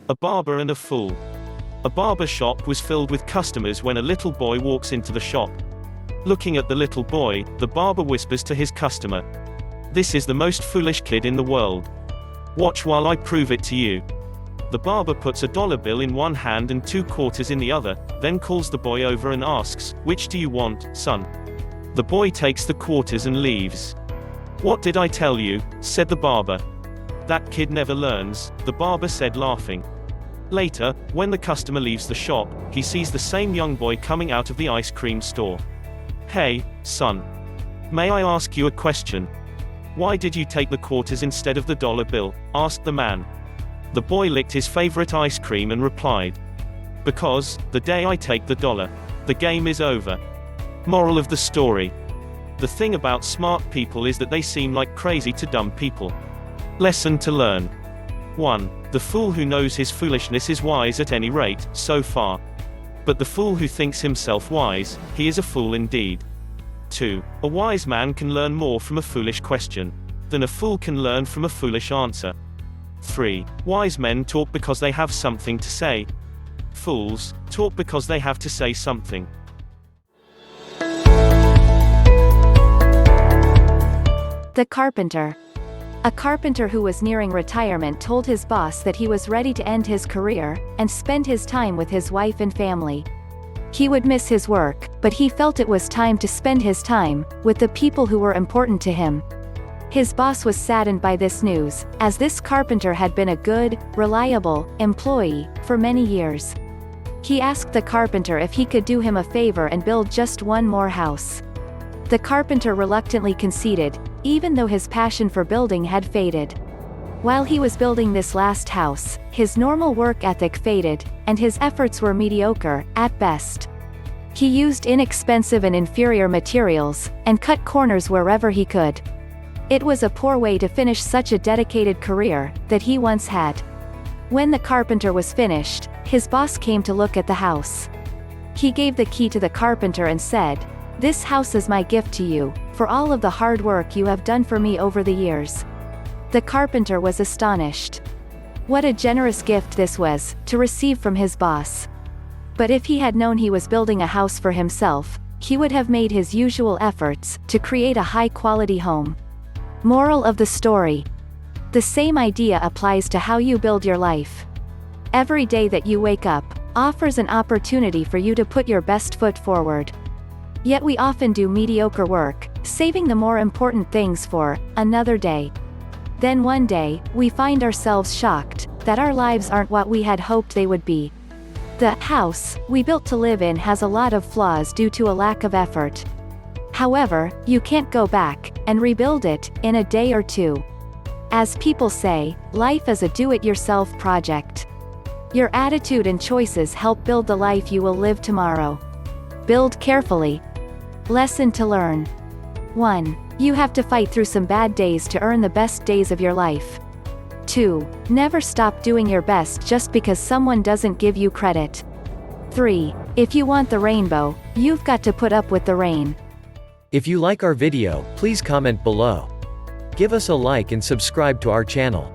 A barber and a fool. A barber shop was filled with customers when a little boy walks into the shop. Looking at the little boy, the barber whispers to his customer, "This is the most foolish kid in the world. Watch while I prove it to you." The barber puts a dollar bill in one hand and 2 quarters in the other, then calls the boy over and asks, "Which do you want, son?" The boy takes the quarters and leaves. "What did I tell you?" said the barber. "That kid never learns," the barber said, laughing. Later, when the customer leaves the shop, he sees the same young boy coming out of the ice cream store. "Hey, son. May I ask you a question? Why did you take the quarters instead of the dollar bill?" asked the man. The boy licked his favorite ice cream and replied, "Because, the day I take the dollar, the game is over." Moral of the story. The thing about smart people is that they seem like crazy to dumb people. Lesson to learn. 1. The fool who knows his foolishness is wise at any rate, so far. But the fool who thinks himself wise, he is a fool indeed. 2. A wise man can learn more from a foolish question than a fool can learn from a foolish answer. 3. Wise men talk because they have something to say. Fools talk because they have to say something. The Carpenter. A carpenter who was nearing retirement told his boss that he was ready to end his career and spend his time with his wife and family. He would miss his work, but he felt it was time to spend his time with the people who were important to him. His boss was saddened by this news, as this carpenter had been a good, reliable employee for many years. He asked the carpenter if he could do him a favor and build just one more house. The carpenter reluctantly conceded, even though his passion for building had faded. While he was building this last house, his normal work ethic faded, and his efforts were mediocre, at best. He used inexpensive and inferior materials, and cut corners wherever he could. It was a poor way to finish such a dedicated career that he once had. When the carpenter was finished, his boss came to look at the house. He gave the key to the carpenter and said, "This house is my gift to you, for all of the hard work you have done for me over the years." The carpenter was astonished. What a generous gift this was, to receive from his boss. But if he had known he was building a house for himself, he would have made his usual efforts to create a high-quality home. Moral of the story. The same idea applies to how you build your life. Every day that you wake up offers an opportunity for you to put your best foot forward. Yet we often do mediocre work, saving the more important things for another day. Then one day, we find ourselves shocked that our lives aren't what we had hoped they would be. The house we built to live in has a lot of flaws due to a lack of effort. However, you can't go back and rebuild it in a day or two. As people say, life is a do-it-yourself project. Your attitude and choices help build the life you will live tomorrow. Build carefully. Lesson to learn. 1. You have to fight through some bad days to earn the best days of your life. 2. Never stop doing your best just because someone doesn't give you credit. 3. If you want the rainbow, you've got to put up with the rain. If you like our video, please comment below. Give us a like and subscribe to our channel.